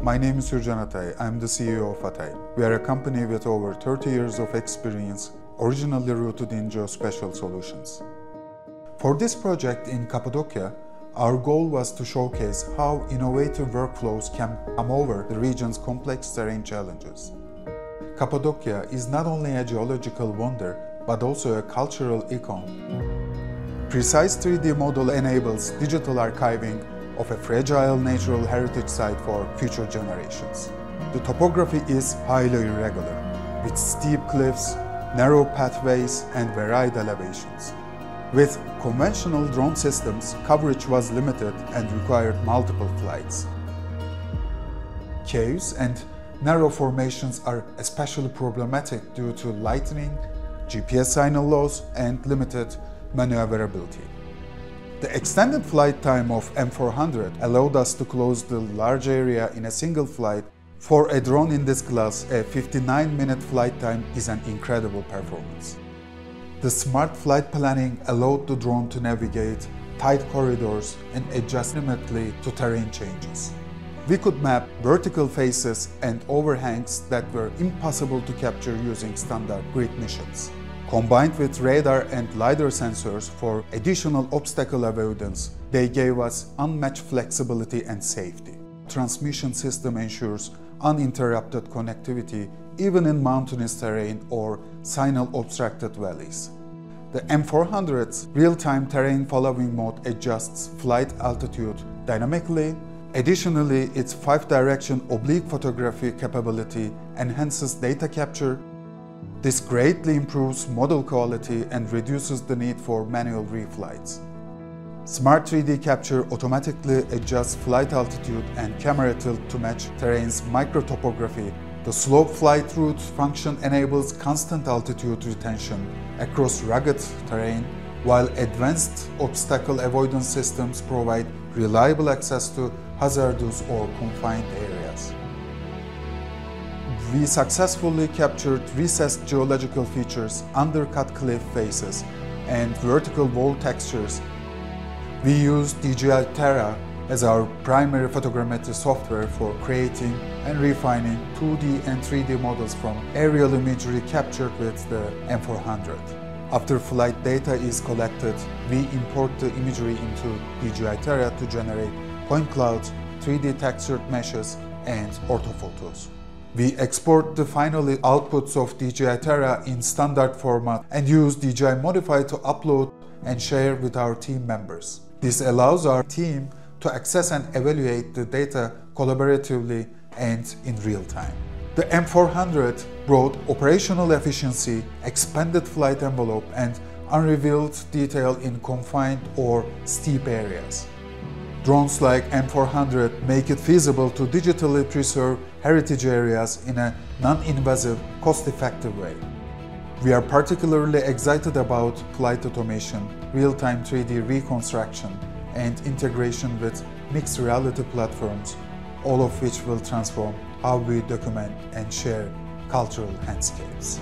My name is Hürcan Atay. I'm the CEO of Atay. We are a company with over 30 years of experience, originally rooted in geospatial solutions. For this project in Kapadokya, our goal was to showcase how innovative workflows can come over the region's complex terrain challenges. Kapadokya is not only a geological wonder, but also a cultural icon. Precise 3D model enables digital archiving of a fragile natural heritage site for future generations. The topography is highly irregular, with steep cliffs, narrow pathways, and varied elevations. With conventional drone systems, coverage was limited and required multiple flights. Caves and narrow formations are especially problematic due to lightning, GPS signal loss, and limited maneuverability. The extended flight time of M400 allowed us to close the large area in a single flight. For a drone in this class, a 59-minute flight time is an incredible performance. The smart flight planning allowed the drone to navigate tight corridors and adjust remotely to terrain changes. We could map vertical faces and overhangs that were impossible to capture using standard grid missions. Combined with radar and LiDAR sensors for additional obstacle avoidance, they gave us unmatched flexibility and safety. Transmission system ensures uninterrupted connectivity even in mountainous terrain or signal-obstructed valleys. The M400's real-time terrain following mode adjusts flight altitude dynamically. Additionally, its 5-direction oblique photography capability enhances data capture. This greatly improves model quality and reduces the need for manual reflights. Smart 3D capture automatically adjusts flight altitude and camera tilt to match terrain's microtopography. The slope flight route function enables constant altitude retention across rugged terrain, while advanced obstacle avoidance systems provide reliable access to hazardous or confined areas. We successfully captured recessed geological features, undercut cliff faces, and vertical wall textures. We used DJI Terra as our primary photogrammetry software for creating and refining 2D and 3D models from aerial imagery captured with the M400. After flight data is collected, we import the imagery into DJI Terra to generate point clouds, 3D textured meshes, and orthophotos. We export the final outputs of DJI Terra in standard format and use DJI Modify to upload and share with our team members. This allows our team to access and evaluate the data collaboratively and in real time. The M400 brought operational efficiency, expanded flight envelope, and unrevealed detail in confined or steep areas. Drones like M400 make it feasible to digitally preserve heritage areas in a non-invasive, cost-effective way. We are particularly excited about flight automation, real-time 3D reconstruction, and integration with mixed reality platforms, all of which will transform how we document and share cultural landscapes.